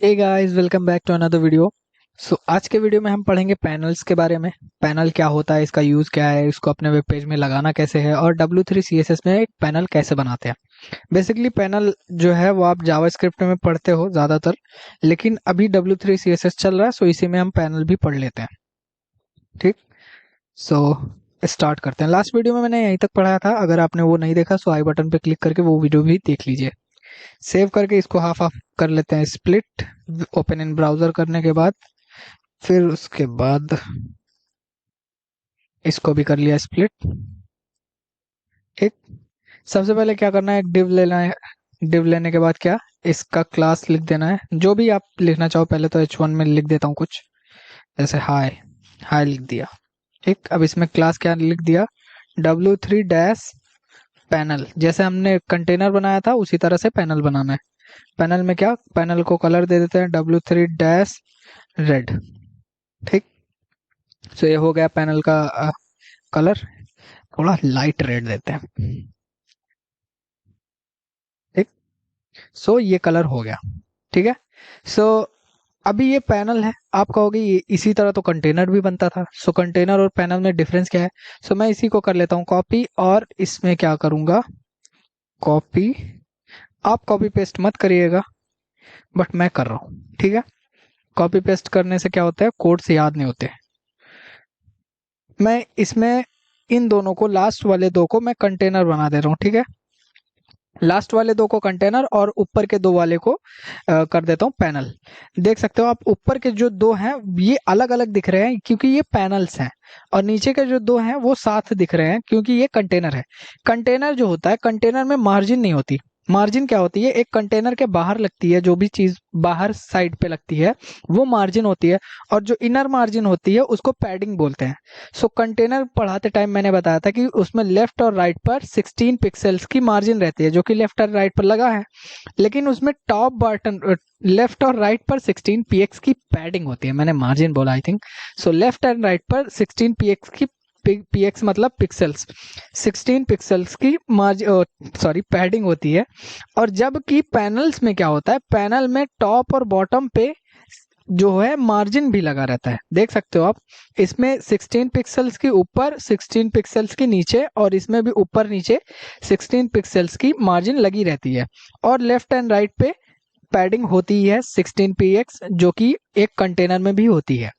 Hey guys, welcome back to another video. आज के video में हम पढ़ेंगे पैनल्स के बारे में। पैनल क्या होता है, इसका यूज क्या है, इसको अपने वेब पेज में लगाना कैसे है और W3 CSS में एक पैनल कैसे बनाते हैं। बेसिकली पैनल जो है वो आप जावास्क्रिप्ट में पढ़ते हो ज्यादातर, लेकिन अभी W3 CSS चल रहा है, सो इसी में हम पैनल भी पढ़ लेते हैं। ठीक। सो स्टार्ट करते हैं। लास्ट वीडियो में मैंने यहीं तक पढ़ाया था। अगर आपने वो नहीं देखा सो आई बटन पे क्लिक करके वो वीडियो भी देख लीजिए। सेव करके इसको हाफ हाफ कर लेते हैं, स्प्लिट। ओपन इन ब्राउजर करने के बाद फिर उसके बाद इसको भी कर लिया स्प्लिट। ठीक। सबसे पहले क्या करना है, एक डिव लेना है। डिव लेने के बाद क्या, इसका क्लास लिख देना है, जो भी आप लिखना चाहो। पहले तो H1 में लिख देता हूँ कुछ, जैसे हाय। हाय लिख दिया। ठीक। अब इसमें क्लास क्या लिख दिया, W3 डैश पैनल। जैसे हमने कंटेनर बनाया था उसी तरह से पैनल बनाना है। पैनल में क्या, पैनल को कलर दे देते हैं W3 डैश रेड। ठीक। तो ये हो गया पैनल का कलर। थोड़ा लाइट रेड देते हैं। ठीक। ये कलर हो गया। ठीक है। सो अभी ये पैनल है, आप कहोगे ये इसी तरह तो कंटेनर भी बनता था। कंटेनर और पैनल में डिफरेंस क्या है। मैं इसी को कर लेता हूँ कॉपी, और इसमें क्या करूंगा, कॉपी। आप कॉपी पेस्ट मत करिएगा, बट मैं कर रहा हूँ। ठीक है। कॉपी पेस्ट करने से क्या होता है, कोड्स याद नहीं होते। मैं इसमें इन दोनों को, लास्ट वाले दो को मैं कंटेनर बना दे रहा हूँ। ठीक है। लास्ट वाले दो को कंटेनर और ऊपर के दो वाले को कर देता हूँ पैनल। देख सकते हो आप, ऊपर के जो दो हैं ये अलग अलग दिख रहे हैं क्योंकि ये पैनल्स हैं, और नीचे के जो दो हैं वो साथ दिख रहे हैं क्योंकि ये कंटेनर है। कंटेनर जो होता है, कंटेनर में मार्जिन नहीं होती। मार्जिन क्या होती है, एक कंटेनर के बाहर लगती है, जो भी चीज बाहर साइड पे लगती है वो मार्जिन होती है, और जो इनर मार्जिन होती है उसको पैडिंग बोलते हैं। कंटेनर पढ़ाते टाइम मैंने बताया था कि उसमें लेफ्ट और राइट पर 16 पिक्सल्स की मार्जिन रहती है, जो कि लेफ्ट और राइट पर लगा है। लेकिन उसमें टॉप बटन लेफ्ट और राइट पर 16 px की पैडिंग होती है। मैंने मार्जिन बोला I think. Left and right पर 16 px की, px मतलब पिक्सल्स, 16 पिक्सल्स की पैडिंग होती है। और जबकि पैनल्स में क्या होता है, पैनल में टॉप और बॉटम पे जो है मार्जिन भी लगा रहता है। देख सकते हो आप, इसमें 16 पिक्सल्स की ऊपर, 16 पिक्सल्स की नीचे, और इसमें भी ऊपर नीचे 16 पिक्सल्स की मार्जिन लगी रहती है। और लेफ्ट एंड राइट पे पैडिंग होती है 16 px, जो कि एक कंटेनर में भी होती है।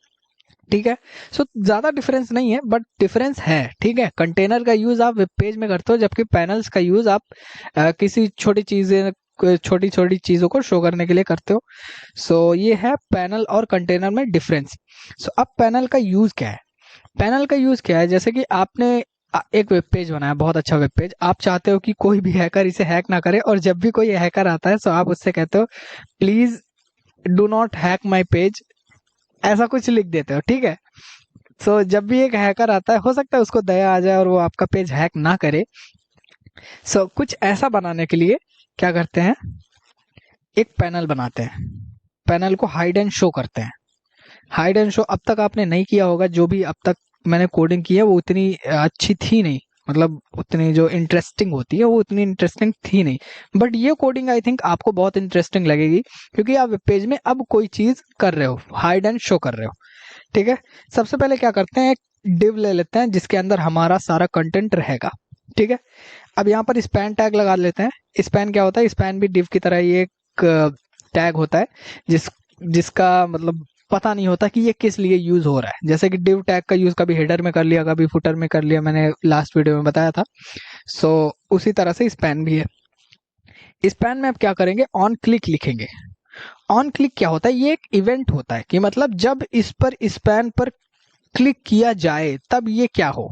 ठीक है। ज्यादा डिफरेंस नहीं है, बट डिफरेंस है। ठीक है। कंटेनर का यूज आप वेब पेज में करते हो, जबकि पैनल्स का यूज आप किसी छोटी छोटी चीजों को शो करने के लिए करते हो। ये है पैनल और कंटेनर में डिफरेंस। अब पैनल का यूज क्या है। पैनल का यूज क्या है, जैसे कि आपने एक वेब पेज बनाया, बहुत अच्छा वेब पेज। आप चाहते हो कि कोई भी हैकर इसे हैक ना करे, और जब भी कोई हैकर आता है तो आप उससे कहते हो please do not hack my page, ऐसा कुछ लिख देते हो। ठीक है। जब भी एक हैकर आता है, हो सकता है उसको दया आ जाए और वो आपका पेज हैक ना करे। कुछ ऐसा बनाने के लिए क्या करते हैं, एक पैनल बनाते हैं। पैनल को हाइड एंड शो करते हैं। हाइड एंड शो अब तक आपने नहीं किया होगा, जो भी अब तक मैंने कोडिंग की है वो उतनी अच्छी थी नहीं, मतलब उतनी जो इंटरेस्टिंग होती है वो उतनी इंटरेस्टिंग थी नहीं। बट ये कोडिंग आई थिंक आपको बहुत इंटरेस्टिंग लगेगी, क्योंकि आप वेब पेज में अब कोई चीज कर रहे हो, हाइड एंड शो कर रहे हो। ठीक है। सबसे पहले क्या करते हैं, एक डिव ले लेते हैं जिसके अंदर हमारा सारा कंटेंट रहेगा। ठीक है। अब यहाँ पर स्पैन टैग लगा लेते हैं। स्पैन क्या होता है, स्पैन भी डिव की तरह ही एक टैग होता है, जिसका मतलब पता नहीं होता कि ये किस लिए यूज हो रहा है। जैसे कि डिव टैग का यूज कभी हेडर में कर लिया, कभी फुटर में कर लिया, मैंने लास्ट वीडियो में बताया था। उसी तरह से स्पैन भी है। स्पैन में अब क्या करेंगे, ऑन क्लिक लिखेंगे। ऑन क्लिक क्या होता है, ये एक इवेंट होता है कि मतलब जब इस पर, स्पैन पर क्लिक किया जाए तब ये क्या हो।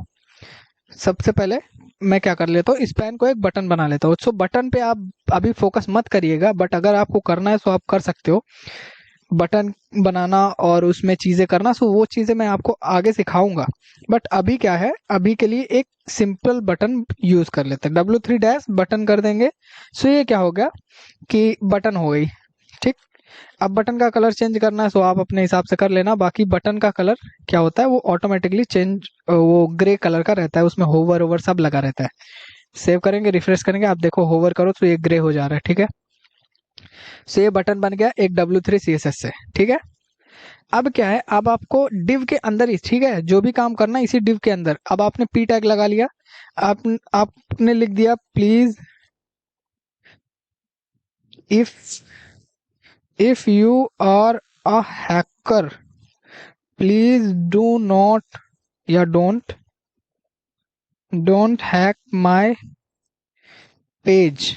सबसे पहले मैं क्या कर लेता हूँ, स्पैन को एक बटन बना लेता हूँ। बटन पे आप अभी फोकस मत करिएगा, बट अगर आपको करना है तो आप कर सकते हो। बटन बनाना और उसमें चीजें करना, वो चीजें मैं आपको आगे सिखाऊंगा। बट अभी क्या है, अभी के लिए एक सिंपल बटन यूज कर लेते हैं। W3 डैश बटन कर देंगे। ये क्या हो गया कि बटन हो गई। ठीक। अब बटन का कलर चेंज करना है तो आप अपने हिसाब से कर लेना। बाकी बटन का कलर क्या होता है, वो ऑटोमेटिकली चेंज, वो ग्रे कलर का रहता है, उसमें होवर ओवर सब लगा रहता है। सेव करेंगे, रिफ्रेश करेंगे, आप देखो होवर करो तो ये ग्रे हो जा रहा है। ठीक है। सो ये बटन बन गया एक W3 CSS से, ठीक है। अब क्या है, अब आपको div के अंदर ही, ठीक है, जो भी काम करना है इसी div के अंदर। अब आपने p टैग लगा लिया, आपने लिख दिया please if you are a hacker please do not या don't hack my page।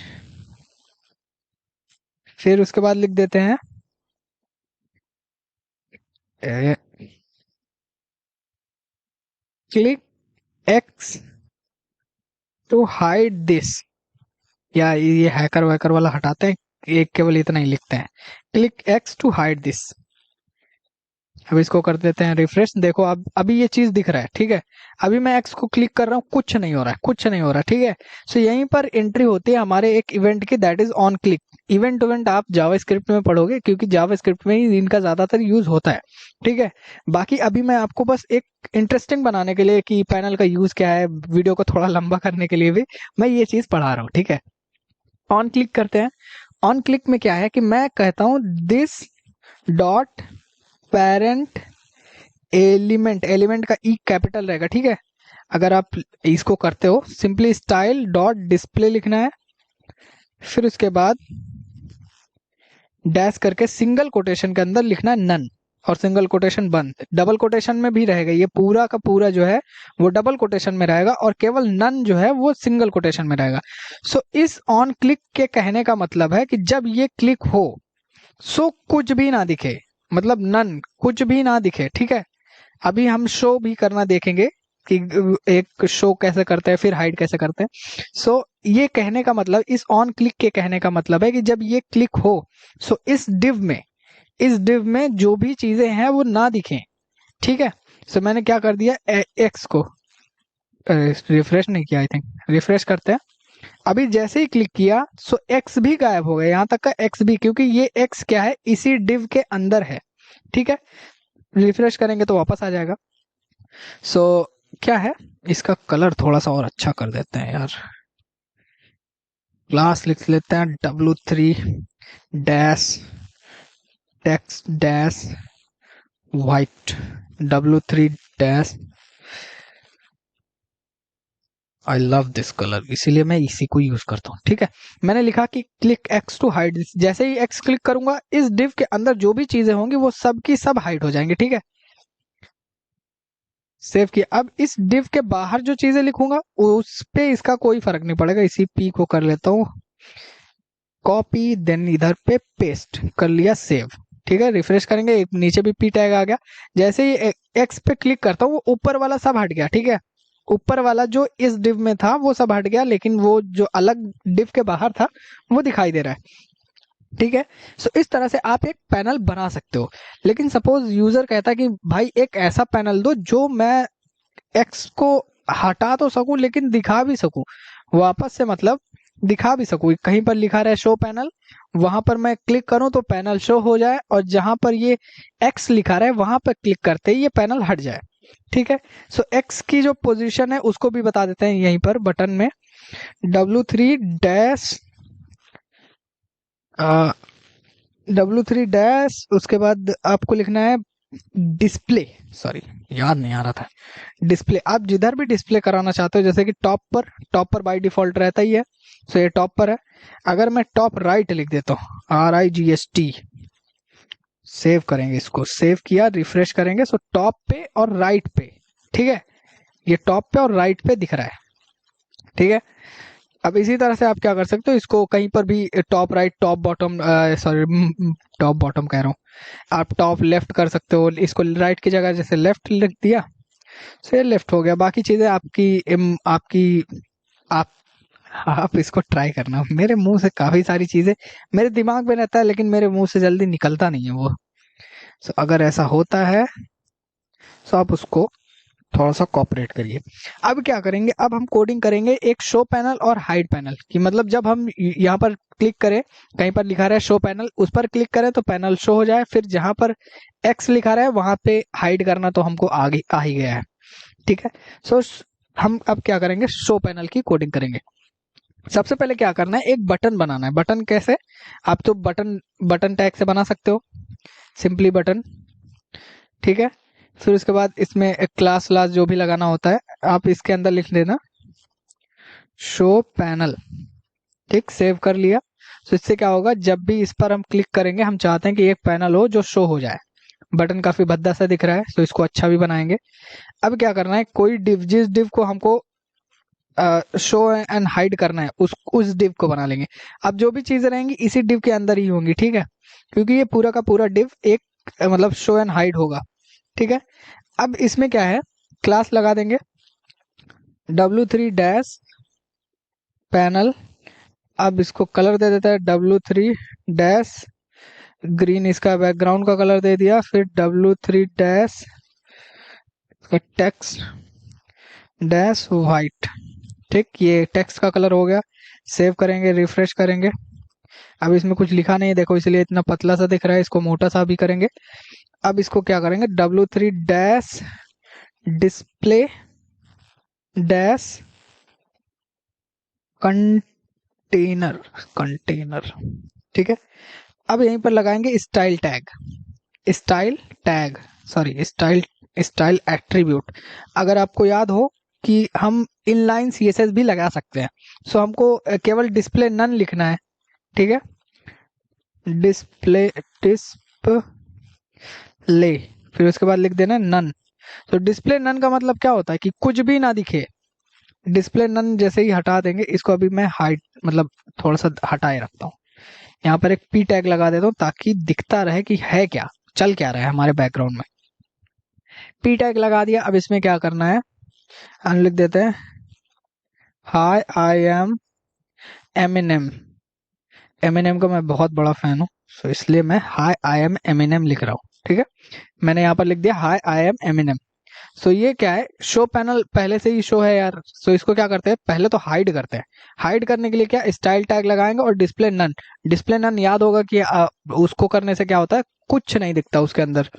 फिर उसके बाद लिख देते हैं click x to hide this, या ये हैकर वैकर वाला हटाते हैं, एक केवल इतना ही लिखते हैं, click x to hide this. अब इसको कर देते हैं रिफ्रेश। देखो अब अभी ये चीज दिख रहा है, ठीक है। अभी मैं एक्स को क्लिक कर रहा हूँ, कुछ नहीं हो रहा है, कुछ नहीं हो रहा, ठीक है। सो यहीं पर एंट्री होती है हमारे एक इवेंट की, that is on click event आप जावास्क्रिप्ट में पढ़ोगे, क्योंकि जावास्क्रिप्ट में ही इनका ज्यादातर यूज होता है, ठीक है। बाकी अभी मैं आपको बस एक इंटरेस्टिंग बनाने के लिए कि पैनल का यूज क्या है, वीडियो को थोड़ा लंबा करने के लिए भी मैं ये चीज पढ़ा रहा हूँ, ठीक है। ऑन क्लिक करते हैं। ऑन क्लिक में क्या है कि मैं कहता हूं this dot parent element, element का ई कैपिटल रहेगा, ठीक है। अगर आप इसको करते हो सिंपली स्टाइल डॉट डिस्प्ले लिखना है, फिर उसके बाद डैश करके सिंगल कोटेशन के अंदर लिखना है नन, और सिंगल कोटेशन बंद। डबल कोटेशन में भी रहेगा, ये पूरा का पूरा जो है वो डबल कोटेशन में रहेगा, और केवल नन जो है वो सिंगल कोटेशन में रहेगा। सो इस ऑन क्लिक के कहने का मतलब है कि जब ये क्लिक हो सो कुछ भी ना दिखे, मतलब नन, कुछ भी ना दिखे, ठीक है। अभी हम शो भी करना देखेंगे कि एक शो कैसे करते हैं, फिर हाइड कैसे करते हैं। सो ये कहने का मतलब, इस ऑन क्लिक के कहने का मतलब है कि जब ये क्लिक हो सो इस डिव में जो भी चीजें हैं वो ना दिखें, ठीक है। सो मैंने क्या कर दिया, एक्स को रिफ्रेश नहीं किया, आई थिंक रिफ्रेश करते हैं। अभी जैसे ही क्लिक किया सो एक्स भी गायब हो गया, यहां तक का एक्स भी, क्योंकि ये एक्स क्या है, इसी डिव के अंदर है, ठीक है। रिफ्रेश करेंगे तो वापस आ जाएगा। सो क्या है, इसका कलर थोड़ा सा और अच्छा कर देते हैं यार, क्लास लिख लेते हैं W3 dash text dash white, W3 dash, I love this colour, इसीलिए मैं इसी को यूज करता हूँ, ठीक है। मैंने लिखा कि click x to hide this, जैसे ही एक्स क्लिक करूंगा इस डिव के अंदर जो भी चीजें होंगी वो सब की सब हाइड हो जाएंगी, ठीक है। सेव किया। अब इस डिव के बाहर जो चीजें लिखूंगा उस पे इसका कोई फर्क नहीं पड़ेगा, इसी पी को कर लेता हूँ कॉपी, देन इधर पे पेस्ट कर लिया, सेव, ठीक है। रिफ्रेश करेंगे, एक नीचे भी पी टैग आ गया। जैसे ही एक्स पे क्लिक करता हूँ वो ऊपर वाला सब हट गया, ठीक है। ऊपर वाला जो इस डिव में था वो सब हट गया, लेकिन वो जो अलग डिव के बाहर था वो दिखाई दे रहा है, ठीक है। सो इस तरह से आप एक पैनल बना सकते हो। लेकिन सपोज यूजर कहता है कि भाई एक ऐसा पैनल दो जो मैं एक्स को हटा तो सकूं लेकिन दिखा भी सकूं, वापस से मतलब दिखा भी सकूं। कहीं पर लिखा रहे शो पैनल, वहां पर मैं क्लिक करूं तो पैनल शो हो जाए, और जहां पर ये एक्स लिखा रहे वहां पर क्लिक करते ही ये पैनल हट जाए, ठीक है। सो एक्स की जो पोजीशन है उसको भी बता देते हैं यहीं पर बटन में, W3 डैश W3 डैश, उसके बाद आपको लिखना है डिस्प्ले, सॉरी याद नहीं आ रहा था, डिस्प्ले। आप जिधर भी डिस्प्ले कराना चाहते हो, जैसे कि टॉप पर बाय डिफॉल्ट रहता ही है, सो ये टॉप पर है। अगर मैं टॉप राइट लिख देता हूँ RIGST, सेव करेंगे, इसको सेव किया, रिफ्रेश करेंगे, सो टॉप पे और राइट पे, ठीक है। ये टॉप पे और राइट पे दिख रहा है, ठीक है। अब इसी तरह से आप क्या कर सकते हो, इसको कहीं पर भी top right, top bottom, sorry top bottom कह रहा हूँ, आप टॉप लेफ्ट कर सकते हो। इसको राइट की जगह जैसे लेफ्ट लिख दिया, सो ये लेफ्ट हो गया। बाकी चीजें आपकी आप आप इसको ट्राई करना। मेरे मुंह से काफी सारी चीजें मेरे दिमाग में रहता है, लेकिन मेरे मुंह से जल्दी निकलता नहीं है वो। सो अगर ऐसा होता है तो आप उसको थोड़ा सा कॉपरेट करिए। अब क्या करेंगे, अब हम कोडिंग करेंगे एक शो पैनल और हाइड पैनल की। मतलब जब हम यहाँ पर क्लिक करें, कहीं पर लिखा रहा है शो पैनल, उस पर क्लिक करें तो पैनल शो हो जाए, फिर जहां पर एक्स लिखा रहा है वहां पे हाइड करना तो हमको आगे आ ही गया है, ठीक है। सो हम अब क्या करेंगे, शो पैनल की कोडिंग करेंगे। सबसे पहले क्या करना है, एक बटन बनाना है। बटन कैसे, आप तो बटन बटन टैग से बना सकते हो, सिंपली बटन, ठीक है। फिर उसके बाद इसमें एक क्लास क्लास जो भी लगाना होता है आप इसके अंदर लिख देना शो पैनल, ठीक, सेव कर लिया। तो इससे क्या होगा, जब भी इस पर हम क्लिक करेंगे, हम चाहते हैं कि एक पैनल हो जो शो हो जाए। बटन काफी भद्दा सा दिख रहा है, तो इसको अच्छा भी बनाएंगे। अब क्या करना है, कोई डिव, जिस डिव को हमको शो एंड हाइड करना है, उस डिव को बना लेंगे। अब जो भी चीजें रहेंगी इसी डिव के अंदर ही होंगी, ठीक है, क्योंकि ये पूरा का पूरा डिव एक मतलब शो एंड हाइड होगा, ठीक है। अब इसमें क्या है, क्लास लगा देंगे W3 डैश पैनल। अब इसको कलर दे देता है W3 डैश ग्रीन, इसका बैकग्राउंड का कलर दे दिया। फिर W3 dash text dash white, ठीक, ये टेक्स्ट का कलर हो गया। सेव करेंगे, रिफ्रेश करेंगे। अब इसमें कुछ लिखा नहीं है देखो, इसलिए इतना पतला सा दिख रहा है, इसको मोटा सा भी करेंगे। अब इसको क्या करेंगे, W3 dash display dash container, container, ठीक है। अब यहीं पर लगाएंगे style tag, style tag, sorry style, style attribute. अगर आपको याद हो कि हम इनलाइन सीएसएस भी लगा सकते हैं, सो हमको केवल डिस्प्ले नन लिखना है, ठीक है, डिस्प्ले डिस्प्ले, फिर उसके बाद लिख देना नन। तो डिस्प्ले नन का मतलब क्या होता है कि कुछ भी ना दिखे। डिस्प्ले नन जैसे ही हटा देंगे, इसको अभी मैं हाइट मतलब थोड़ा सा हटाए रखता हूँ। यहाँ पर एक पी टैग लगा देता हूँ ताकि दिखता रहे कि है क्या, चल क्या रहा है हमारे बैकग्राउंड में। पी टैग लगा दिया। अब इसमें क्या करना है, हम लिख देते हैं हाय आई एम एमिनेम। एमिनेम का मैं बहुत बड़ा फैन हूँ, सो इसलिए मैं हाय आई एम एमिनेम लिख रहा हूँ, ठीक है। मैंने यहाँ पर लिख दिया हाय आई एम एमिनेम। सो ये क्या है, शो पैनल पहले से ही शो है यार, सो इसको क्या करते हैं, पहले तो हाइड करते हैं। हाइड करने के लिए क्या, स्टाइल टैग लगाएंगे और डिस्प्ले नन। डिस्प्ले नन याद होगा कि उसको करने से क्या होता है, कुछ नहीं दिखता उसके अंदर,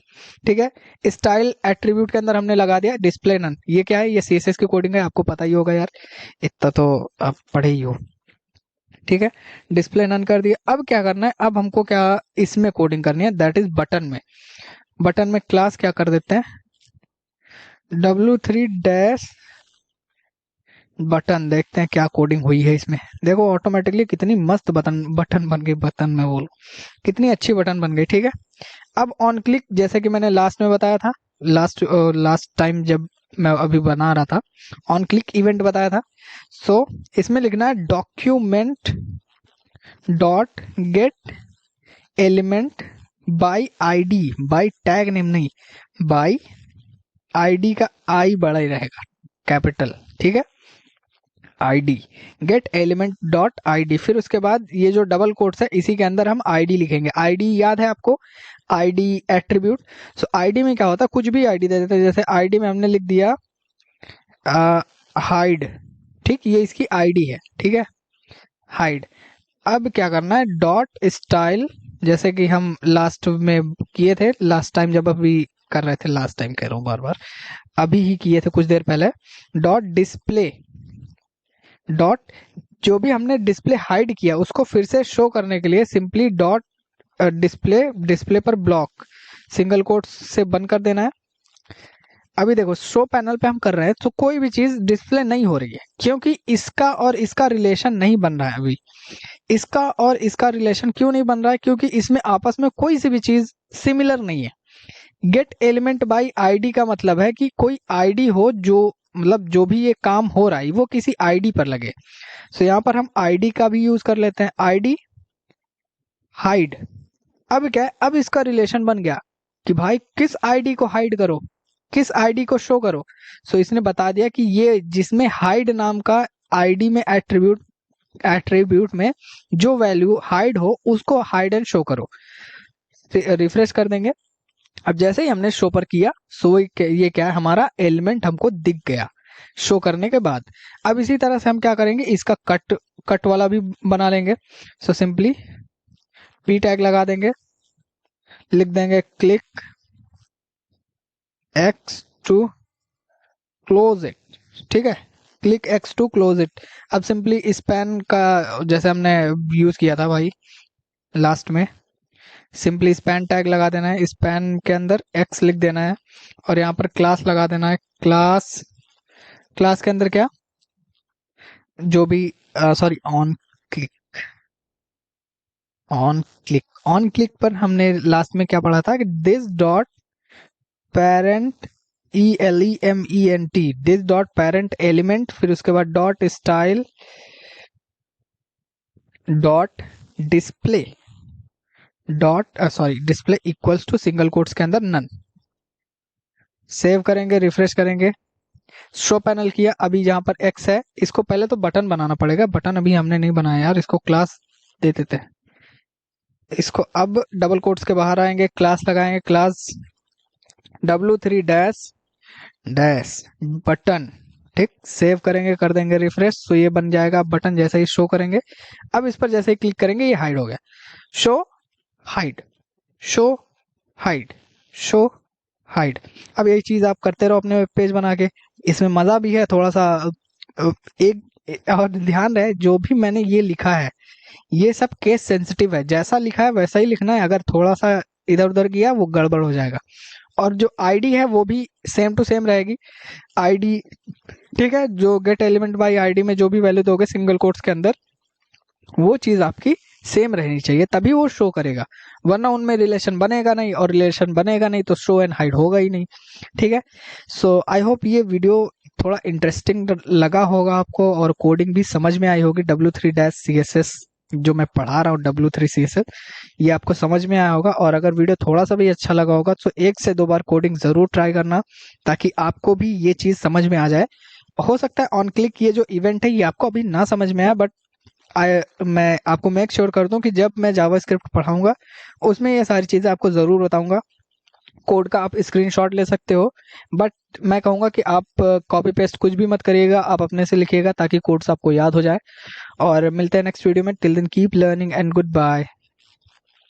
ठीक है। स्टाइल एट्रीब्यूट के अंदर हमने लगा दिया डिस्प्ले नन। ये क्या है, ये सीएसएस की कोडिंग है, आपको पता ही होगा यार, इतना तो आप पढ़े ही हो, ठीक है। डिस्प्ले नन कर दिया। अब क्या करना है, अब हमको क्या इसमें कोडिंग करनी है, दैट इज बटन में। बटन में क्लास क्या कर देते हैं, W3 डैश बटन, देखते हैं क्या कोडिंग हुई है इसमें। देखो ऑटोमेटिकली कितनी मस्त बटन बटन बन गई, बटन में बोल कितनी अच्छी बटन बन गई, ठीक है। अब ऑन क्लिक, जैसे कि मैंने लास्ट में बताया था, लास्ट टाइम जब मैं अभी बना रहा था, ऑन क्लिक इवेंट बताया था। सो इसमें लिखना है document dot get element by ID, by tag name नहीं, बाय आईडी का आई बड़ा ही रहेगा, कैपिटल, ठीक है, ID, get element dot ID. फिर उसके बाद ये जो डबल कोट्स है इसी के अंदर हम आईडी लिखेंगे। आईडी याद है आपको, आईडी एट्रीब्यूट। सो आईडी में क्या होता है, कुछ भी आईडी दे देते हैं, जैसे आईडी में हमने लिख दिया हाइड, ठीक, ये इसकी आईडी है, ठीक है, हाइड। अब क्या करना है, डॉट स्टाइल, जैसे कि हम लास्ट में किए थे, लास्ट टाइम जब अभी कर रहे थे, लास्ट टाइम कह रहा हूँ बार बार, अभी ही किए थे कुछ देर पहले, डॉट डिस्प्ले डॉट, जो भी हमने डिस्प्ले हाइड किया उसको फिर से शो करने के लिए सिंपली डॉट डिस्प्ले, डिस्प्ले पर ब्लॉक सिंगल कोट से बंद कर देना है। अभी देखो शो पैनल पे हम कर रहे हैं तो कोई भी चीज डिस्प्ले नहीं हो रही है, क्योंकि इसका और इसका रिलेशन नहीं बन रहा है अभी। इसका और इसका रिलेशन क्यों नहीं बन रहा है, क्योंकि इसमें आपस में कोई सी भी चीज सिमिलर नहीं है। गेट एलिमेंट बाय आईडी का मतलब है कि कोई आईडी हो, जो मतलब जो भी ये काम हो रहा है वो किसी आईडी पर लगे। सो यहाँ पर हम आईडी का भी यूज कर लेते हैं, आईडी हाइड। अब क्या है, अब इसका रिलेशन बन गया कि भाई किस आईडी को हाइड करो, किस आईडी को शो करो। सो इसने बता दिया कि ये जिसमें हाइड नाम का आईडी में एट्रीब्यूट में जो वैल्यू हाइड हो उसको हाइड एंड शो करो। रिफ्रेश कर देंगे। अब जैसे ही हमने शो पर किया, सो ये क्या है, हमारा एलिमेंट हमको दिख गया शो करने के बाद। अब इसी तरह से हम क्या करेंगे, इसका कट वाला भी बना लेंगे। सो सिंपली पी टैग लगा देंगे, लिख देंगे click x to close it, ठीक है, click x to close it. अब सिंपली स्पैन का जैसे हमने यूज किया था भाई लास्ट में, सिंपली स्पैन टैग लगा देना है, स्पैन के अंदर एक्स लिख देना है और यहाँ पर क्लास लगा देना है। क्लास, क्लास के अंदर क्या, जो भी sorry on click, on click, on click पर हमने लास्ट में क्या पढ़ा था कि this dot parent, ELEMENT, this dot parent element, फिर उसके बाद dot style dot display dot sorry display equals to single quotes के अंदर नन। सेव करेंगे, रिफ्रेश करेंगे, शो पैनल किया। अभी जहां पर एक्स है इसको पहले तो बटन बनाना पड़ेगा, बटन अभी हमने नहीं बनाया यार, इसको क्लास दे देते हैं इसको। अब डबल कोट्स के बाहर आएंगे, क्लास लगाएंगे, class W3 dash dash button, ठीक। सेव करेंगे, कर देंगे रिफ्रेश, तो ये बन जाएगा बटन। जैसे ही शो करेंगे, अब इस पर जैसे ही क्लिक करेंगे ये हाइड हो गया। Show hide, show hide, show hide. अब यही चीज आप करते रहो अपने वेब पेज बना के। इसमें मजा भी है थोड़ा सा। और ध्यान रहे जो भी मैंने ये लिखा है ये सब केस सेंसिटिव है, जैसा लिखा है वैसा ही लिखना है। अगर थोड़ा सा इधर उधर किया वो गड़बड़ हो जाएगा। और जो आईडी है वो भी सेम टू सेम रहेगी आईडी, ठीक है। जो गेट एलिमेंट बाय आईडी में जो भी वैल्यू दोगे सिंगल कोट्स के अंदर, वो चीज आपकी सेम रहनी चाहिए, तभी वो शो करेगा। वरना उनमें रिलेशन बनेगा नहीं, और रिलेशन बनेगा नहीं तो शो एंड हाइड होगा ही नहीं, ठीक है। सो आई होप ये वीडियो थोड़ा इंटरेस्टिंग लगा होगा आपको, और कोडिंग भी समझ में आई होगी। W3-CSS जो मैं पढ़ा रहा हूँ, W3 CSS, ये आपको समझ में आया होगा। और अगर वीडियो थोड़ा सा भी अच्छा लगा होगा तो 1 से 2 बार कोडिंग जरूर ट्राई करना, ताकि आपको भी ये चीज समझ में आ जाए। हो सकता है ऑन क्लिक ये जो इवेंट है ये आपको अभी ना समझ में आए, बट मैं आपको मेक श्योर कर दूं कि जब मैं जावास्क्रिप्ट पढ़ाऊंगा उसमें ये सारी चीजें आपको जरूर बताऊंगा। कोड का आप स्क्रीनशॉट ले सकते हो, बट मैं कहूंगा कि आप कॉपी पेस्ट कुछ भी मत करिएगा, आप अपने से लिखिएगा ताकि कोड्स आपको याद हो जाए। और मिलते हैं नेक्स्ट वीडियो में। Till then keep learning and good bye.